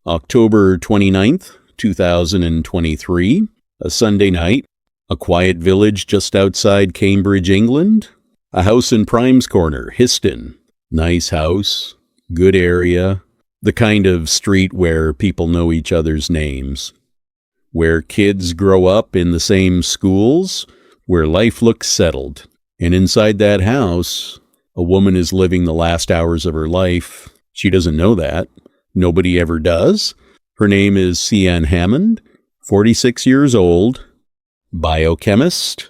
October 29th, 2023, a Sunday night, a quiet village just outside Cambridge, England, a house in Primes Corner, Histon. Nice house, good area, the kind of street where people know each other's names, where kids grow up in the same schools, where life looks settled. And inside that house, a woman is living the last hours of her life. She doesn't know that. Nobody ever does. Her name is Sian Hammond, 46 years old, biochemist,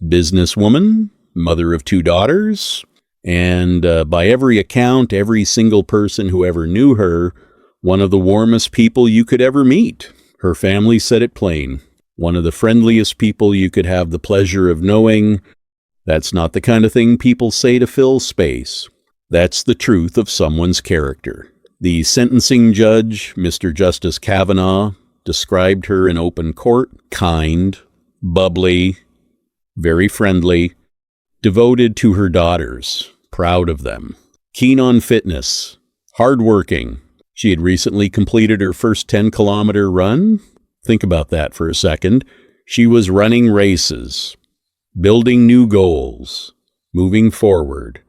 businesswoman, mother of 2 daughters, and by every account, every single person who ever knew her, one of the warmest people you could ever meet. Her family said it plain. One of the friendliest people you could have the pleasure of knowing. That's not the kind of thing people say to fill space. That's the truth of someone's character. The sentencing judge, Mr. Justice Kavanaugh, described her in open court, kind, bubbly, very friendly, devoted to her daughters, proud of them, keen on fitness, hardworking. She had recently completed her first 10-kilometer run. Think about that for a second. She was running races, building new goals, moving forward.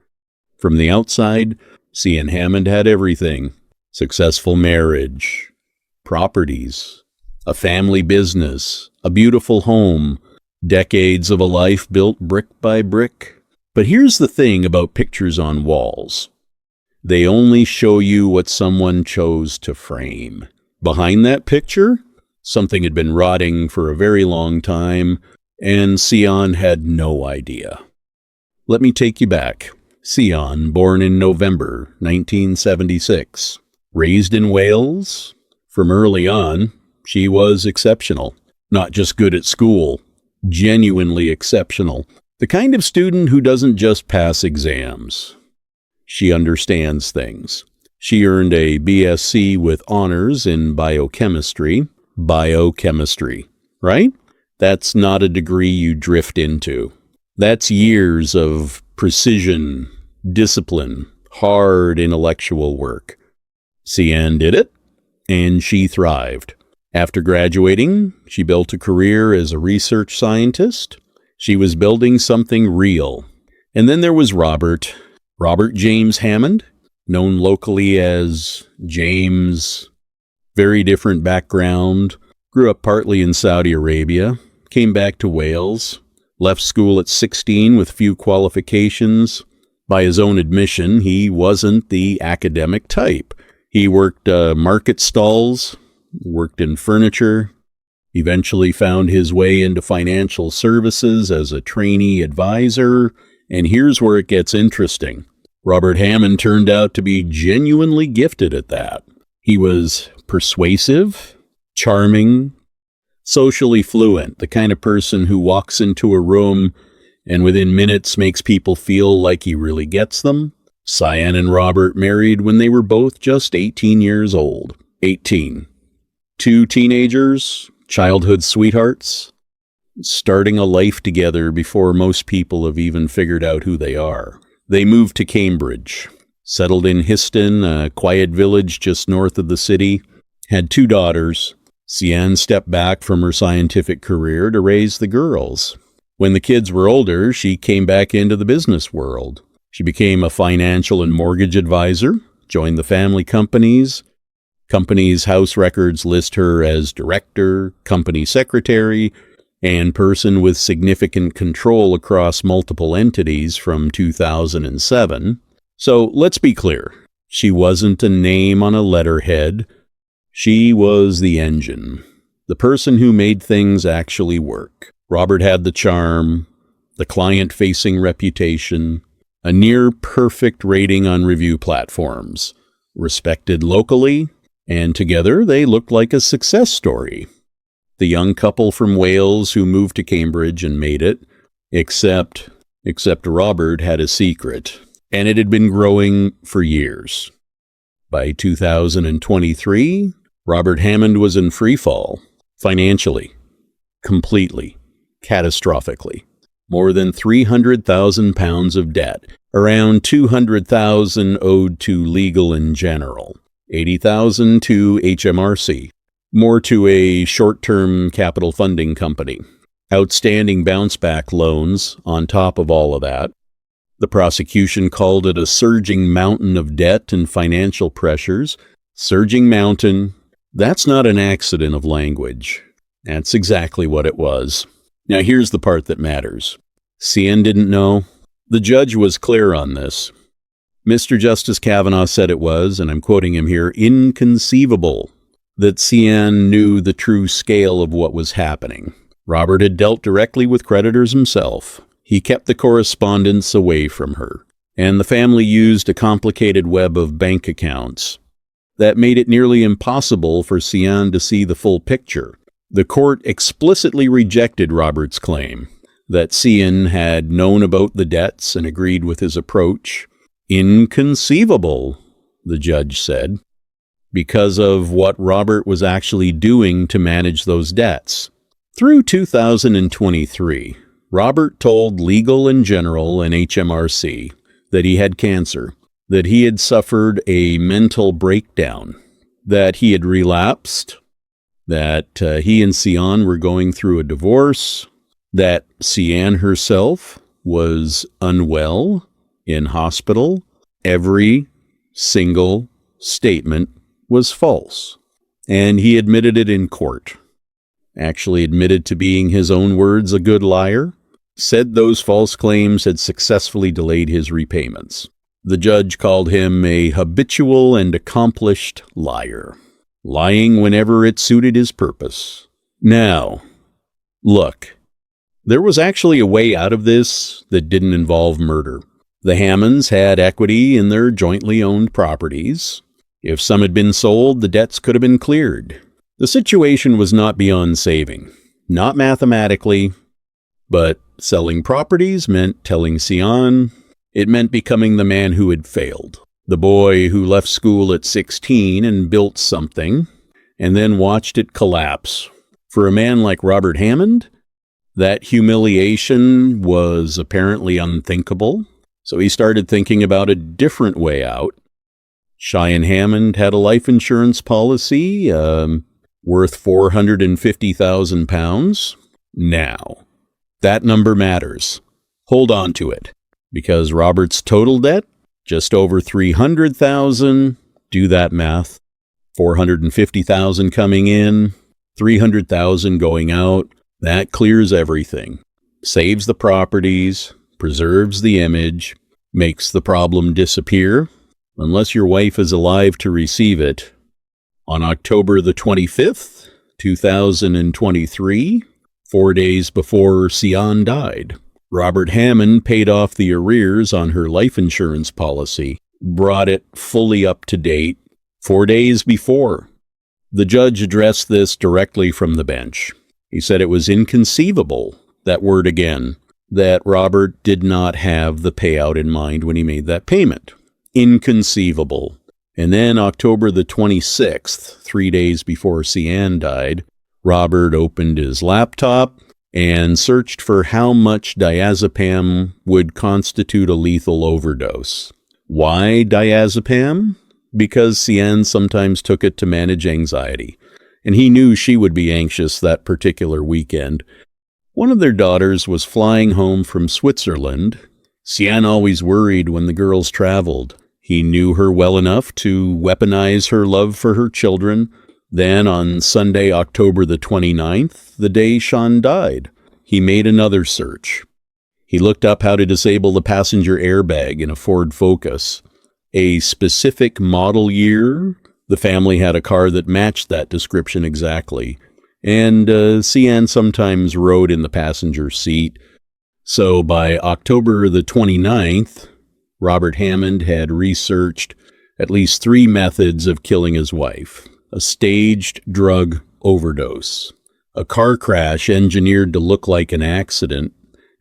From the outside, Sian Hammond had everything. Successful marriage, properties, a family business, a beautiful home, decades of a life built brick by brick. But here's the thing about pictures on walls. They only show you what someone chose to frame. Behind that picture, something had been rotting for a very long time, and Sian had no idea. Let me take you back. Sian, born in November 1976. Raised in Wales, from early on, she was exceptional. Not just good at school, genuinely exceptional. The kind of student who doesn't just pass exams. She understands things. She earned a BSc with honors in biochemistry. Biochemistry, right? That's not a degree you drift into. That's years of precision, discipline, hard intellectual work. Sian did it, and she thrived. After graduating, she built a career as a research scientist. She was building something real. And then there was Robert James Hammond, known locally as James. Very different background. Grew up partly in Saudi Arabia. Came back to Wales. Left school at 16 with few qualifications. By his own admission, he wasn't the academic type. He worked market stalls, worked in furniture, eventually found his way into financial services as a trainee advisor, and here's where it gets interesting. Robert Hammond turned out to be genuinely gifted at that. He was persuasive, charming, socially fluent, the kind of person who walks into a room and within minutes makes people feel like he really gets them. Sian and Robert married when they were both just 18 years old. 18. 2 teenagers, childhood sweethearts, starting a life together before most people have even figured out who they are. They moved to Cambridge, settled in Histon, a quiet village just north of the city, had 2 daughters. Sian stepped back from her scientific career to raise the girls. When the kids were older, she came back into the business world. She became a financial and mortgage advisor, joined the family companies. Companies' house records list her as director, company secretary, and person with significant control across multiple entities from 2007. So let's be clear. She wasn't a name on a letterhead. She was the engine, the person who made things actually work. Robert had the charm, the client-facing reputation, a near-perfect rating on review platforms, respected locally, and together they looked like a success story. The young couple from Wales who moved to Cambridge and made it, except Robert had a secret, and it had been growing for years. By 2023, Robert Hammond was in free fall, financially, completely, catastrophically. More than £300,000 of debt, around $200,000 owed to legal in general. $80,000 to HMRC, more to a short-term capital funding company. Outstanding bounce-back loans on top of all of that. The prosecution called it a surging mountain of debt and financial pressures. Surging mountain, that's not an accident of language. That's exactly what it was. Now here's the part that matters. Sian didn't know. The judge was clear on this. Mr. Justice Kavanaugh said it was, and I'm quoting him here, inconceivable that Sian knew the true scale of what was happening. Robert had dealt directly with creditors himself. He kept the correspondence away from her, and the family used a complicated web of bank accounts that made it nearly impossible for Sian to see the full picture. The court explicitly rejected Robert's claim that Sian had known about the debts and agreed with his approach. Inconceivable, the judge said, because of what Robert was actually doing to manage those debts. Through 2023, Robert told Legal & General and HMRC that he had cancer, that he had suffered a mental breakdown, that he had relapsed, that he and Sian were going through a divorce, that Sian herself was unwell in hospital. Every single statement was false, and he admitted it in court. Actually admitted to being, his own words, a good liar, said those false claims had successfully delayed his repayments. The judge called him a habitual and accomplished liar, lying whenever it suited his purpose. Now, look, there was actually a way out of this that didn't involve murder. The Hammonds had equity in their jointly owned properties. If some had been sold, the debts could have been cleared. The situation was not beyond saving, not mathematically, but selling properties meant telling Sian. It meant becoming the man who had failed, the boy who left school at 16 and built something, and then watched it collapse. For a man like Robert Hammond, that humiliation was apparently unthinkable, so he started thinking about a different way out. Sian Hammond had a life insurance policy worth £450,000. Now, that number matters. Hold on to it, because Robert's total debt, just over $300,000. Do that math. $450,000 coming in, $300,000 going out. That clears everything. Saves the properties, preserves the image, makes the problem disappear, unless your wife is alive to receive it. On October the 25th, 2023, 4 days before Sian died, Robert Hammond paid off the arrears on her life insurance policy, brought it fully up to date 4 days before. The judge addressed this directly from the bench. He said it was inconceivable, that word again, that Robert did not have the payout in mind when he made that payment. Inconceivable. And then October the 26th, 3 days before Sian died, Robert opened his laptop and searched for how much diazepam would constitute a lethal overdose. Why diazepam? Because Sian sometimes took it to manage anxiety, and he knew she would be anxious that particular weekend. One of their daughters was flying home from Switzerland. Sian always worried when the girls traveled. He knew her well enough to weaponize her love for her children. Then on Sunday, October the 29th, the day Sian died, he made another search. He looked up how to disable the passenger airbag in a Ford Focus. A specific model year. The family had a car that matched that description exactly. And Sian sometimes rode in the passenger seat. So by October the 29th, Robert Hammond had researched at least 3 methods of killing his wife. A staged drug overdose, a car crash engineered to look like an accident,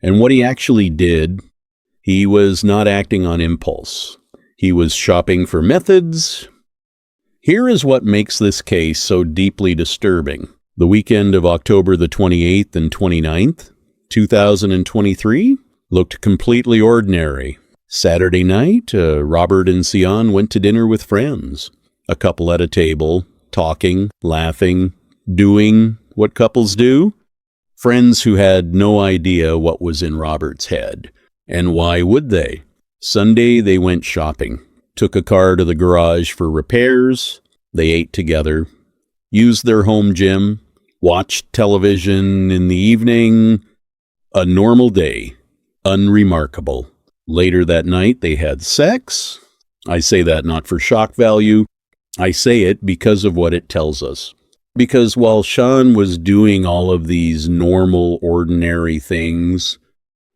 and what he actually did, he was not acting on impulse. He was shopping for methods. Here is what makes this case so deeply disturbing. The weekend of October the 28th and 29th, 2023, looked completely ordinary. Saturday night, Robert and Sian went to dinner with friends. a couple at a table, talking, laughing, doing what couples do. Friends who had no idea what was in Robert's head. And why would they? Sunday, they went shopping, took a car to the garage for repairs, they ate together, used their home gym, watched television in the evening. A normal day, unremarkable. Later that night, they had sex. I say that not for shock value. I say it because of what it tells us. Because while Sian was doing all of these normal, ordinary things,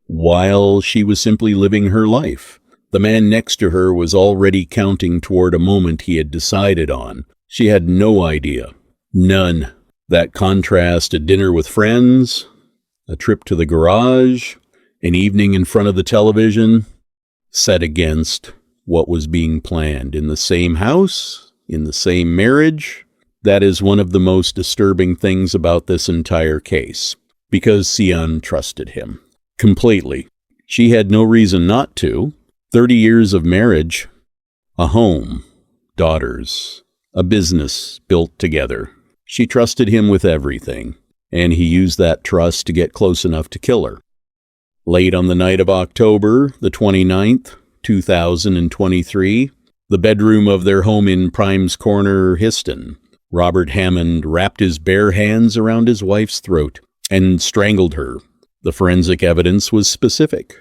while she was simply living her life, the man next to her was already counting toward a moment he had decided on. She had no idea. None. That contrast, a dinner with friends, a trip to the garage, an evening in front of the television, set against what was being planned in the same house, in the same marriage. That is one of the most disturbing things about this entire case, because Sian trusted him completely. She had no reason not to. 30 years of marriage, a home, daughters, a business built together. She trusted him with everything, and he used that trust to get close enough to kill her. Late on the night of October the 29th, 2023, the bedroom of their home in Primes Corner, Histon, Robert Hammond wrapped his bare hands around his wife's throat and strangled her. The forensic evidence was specific.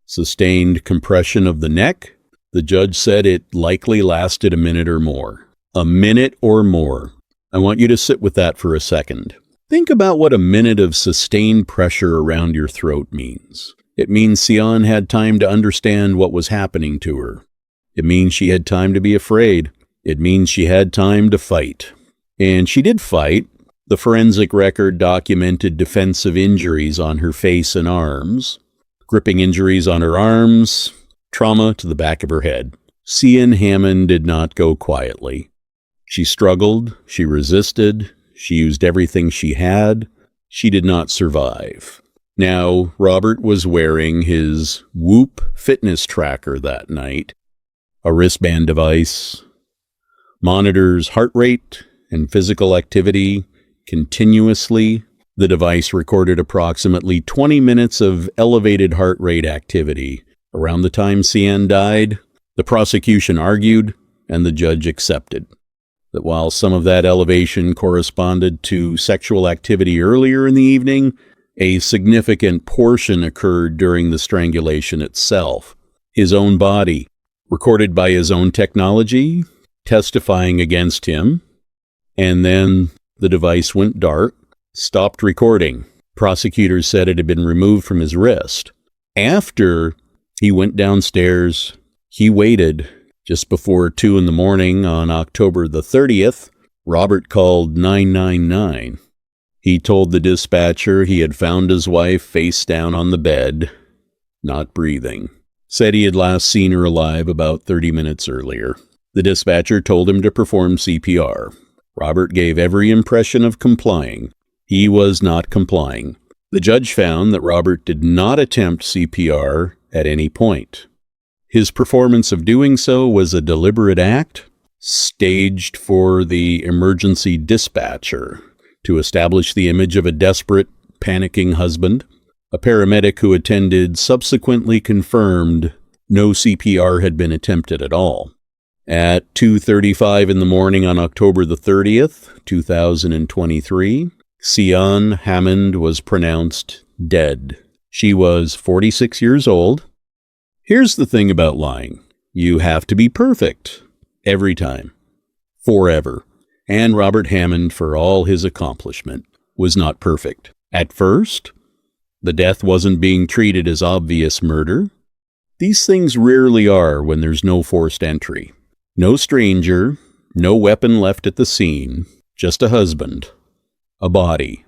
Sustained compression of the neck. The judge said it likely lasted a minute or more. A minute or more. I want you to sit with that for a second. Think about what a minute of sustained pressure around your throat means. It means Sian had time to understand what was happening to her. It means she had time to be afraid. It means she had time to fight. And she did fight. The forensic record documented defensive injuries on her face and arms, gripping injuries on her arms, trauma to the back of her head. Sian Hammond did not go quietly. She struggled, she resisted, she used everything she had. She did not survive. Now, Robert was wearing his Whoop fitness tracker that night, a wristband device, monitors heart rate and physical activity continuously. The device recorded approximately 20 minutes of elevated heart rate activity. Around the time Sian died, the prosecution argued, and the judge accepted, that while some of that elevation corresponded to sexual activity earlier in the evening, a significant portion occurred during the strangulation itself. His own body, recorded by his own technology, testifying against him, and then the device went dark, stopped recording. Prosecutors said it had been removed from his wrist. After he went downstairs, he waited. Just before 2 in the morning on October the 30th, Robert called 999. He told the dispatcher he had found his wife face down on the bed, not breathing. Said he had last seen her alive about 30 minutes earlier. The dispatcher told him to perform CPR. Robert gave every impression of complying. He was not complying. The judge found that Robert did not attempt CPR at any point. His performance of doing so was a deliberate act, staged for the emergency dispatcher to establish the image of a desperate, panicking husband. A paramedic who attended subsequently confirmed no CPR had been attempted at all. At 2:35 in the morning on October the 30th, 2023, Sian Hammond was pronounced dead. She was 46 years old. Here's the thing about lying. You have to be perfect. Every time. Forever. And Robert Hammond, for all his accomplishment, was not perfect. At first, the death wasn't being treated as obvious murder. These things rarely are when there's no forced entry. No stranger, no weapon left at the scene, just a husband, a body,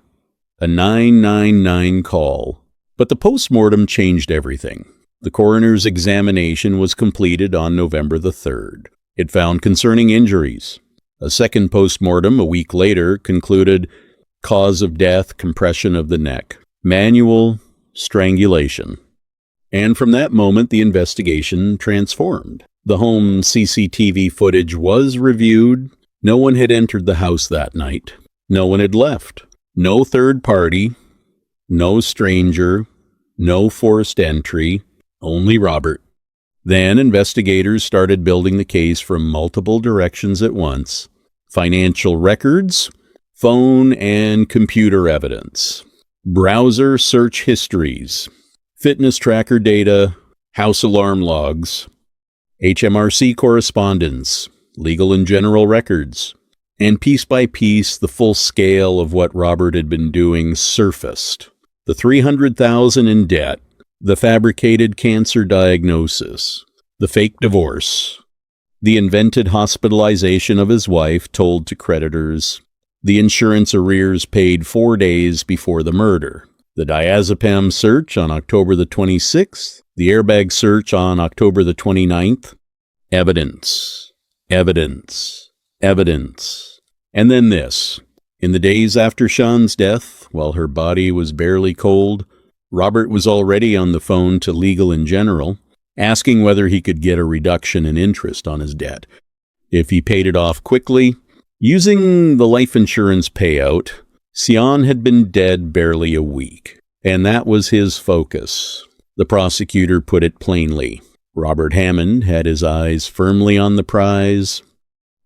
a 999 call. But the postmortem changed everything. The coroner's examination was completed on November the 3rd. It found concerning injuries. A second postmortem a week later concluded cause of death, compression of the neck, manual strangulation. And from that moment, the investigation transformed. The home CCTV footage was reviewed. No one had entered the house that night. No one had left. No third party. No stranger. No forced entry. Only Robert. Then investigators started building the case from multiple directions at once. Financial records, phone and computer evidence, browser search histories, fitness tracker data, house alarm logs, HMRC correspondence, legal and general records, and piece by piece the full scale of what Robert had been doing surfaced. The $300,000 in debt, the fabricated cancer diagnosis, the fake divorce, the invented hospitalization of his wife told to creditors, the insurance arrears paid 4 days before the murder, the diazepam search on October the 26th, the airbag search on October the 29th. Evidence, evidence, evidence. And then this. In the days after Sian's death, while her body was barely cold, Robert was already on the phone to Legal in General, asking whether he could get a reduction in interest on his debt. If he paid it off quickly, using the life insurance payout, Sian had been dead barely a week, and that was his focus. The prosecutor put it plainly. Robert Hammond had his eyes firmly on the prize.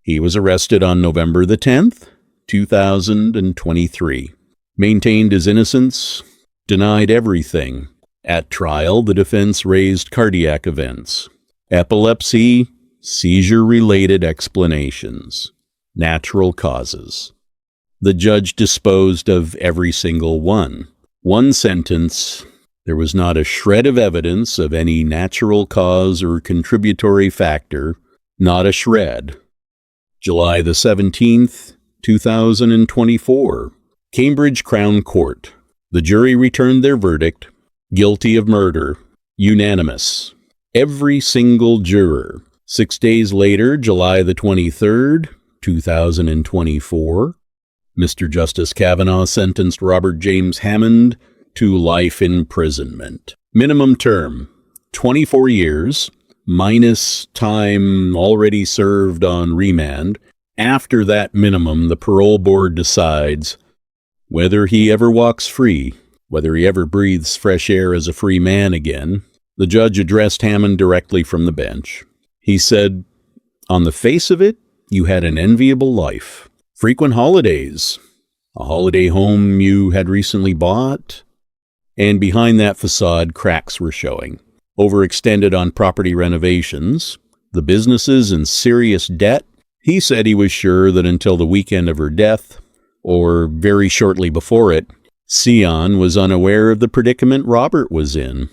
He was arrested on November the 10th, 2023. Maintained his innocence, denied everything. At trial, the defense raised cardiac events, epilepsy, seizure-related explanations, natural causes. The judge disposed of every single one. One sentence: there was not a shred of evidence of any natural cause or contributory factor, not a shred. July the 17th, 2024. Cambridge Crown Court. The jury returned their verdict, guilty of murder, unanimous. Every single juror. 6 days later, July the 23rd, 2024, Mr. Justice Kavanaugh sentenced Robert James Hammond to life imprisonment. Minimum term, 24 years, minus time already served on remand. After that minimum, the parole board decides whether he ever walks free, whether he ever breathes fresh air as a free man again. The judge addressed Hammond directly from the bench. He said, "On the face of it, you had an enviable life. Frequent holidays, a holiday home you had recently bought, and behind that facade, cracks were showing. Overextended on property renovations, the businesses in serious debt." He said he was sure that until the weekend of her death, or very shortly before it, Sian was unaware of the predicament Robert was in.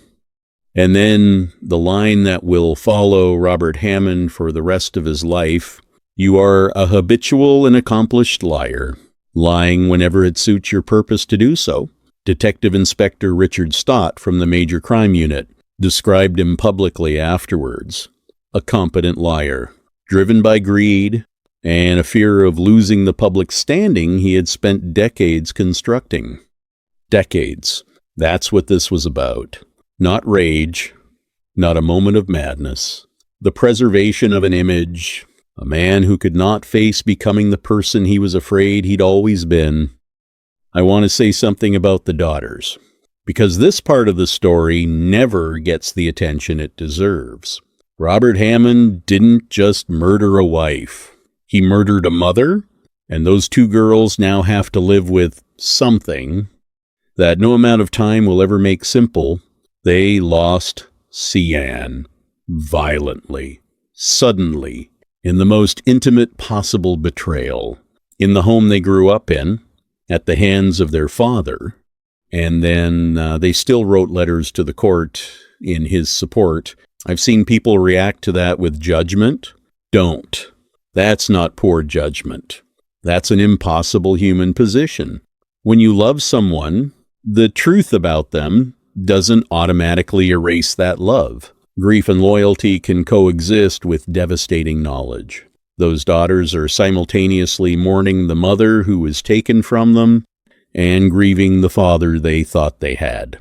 And then the line that will follow Robert Hammond for the rest of his life: "You are a habitual and accomplished liar, lying whenever it suits your purpose to do so." Detective Inspector Richard Stott from the Major Crime Unit described him publicly afterwards. A competent liar, driven by greed and a fear of losing the public standing he had spent decades constructing. Decades. That's what this was about. Not rage, not a moment of madness. The preservation of an image, a man who could not face becoming the person he was afraid he'd always been. I want to say something about the daughters, because this part of the story never gets the attention it deserves. Robert Hammond didn't just murder a wife. He murdered a mother, and those two girls now have to live with something that no amount of time will ever make simple. They lost Sian violently, suddenly, in the most intimate possible betrayal, in the home they grew up in, at the hands of their father. And then they still wrote letters to the court in his support. I've seen people react to that with judgment. Don't. That's not poor judgment. That's an impossible human position. When you love someone, the truth about them doesn't automatically erase that love. Grief and loyalty can coexist with devastating knowledge. Those daughters are simultaneously mourning the mother who was taken from them and grieving the father they thought they had.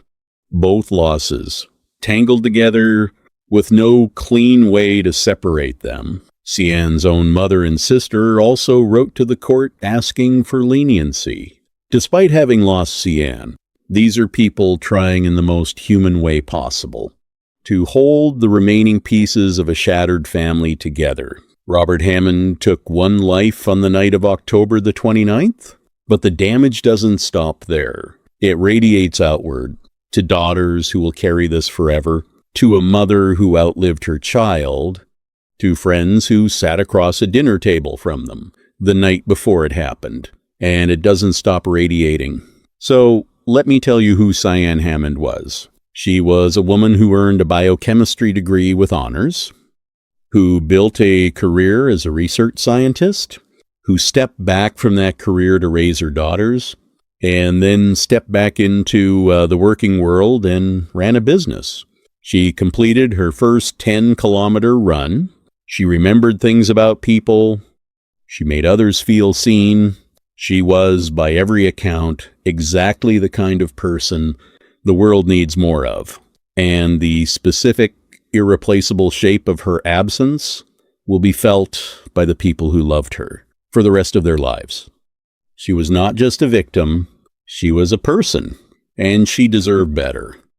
Both losses, tangled together with no clean way to separate them. Sian's own mother and sister also wrote to the court asking for leniency. Despite having lost Sian, these are people trying in the most human way possible to hold the remaining pieces of a shattered family together. Robert Hammond took one life on the night of October the 29th, but the damage doesn't stop there. It radiates outward to daughters who will carry this forever, to a mother who outlived her child, to friends who sat across a dinner table from them the night before it happened. And it doesn't stop radiating. So let me tell you who Sian Hammond was. She was a woman who earned a biochemistry degree with honors, who built a career as a research scientist, who stepped back from that career to raise her daughters, and then stepped back into the working world and ran a business. She completed her first 10-kilometer run. She remembered things about people. She made others feel seen. She was, by every account, exactly the kind of person the world needs more of. And the specific, irreplaceable shape of her absence will be felt by the people who loved her for the rest of their lives. She was not just a victim, she was a person, and she deserved better.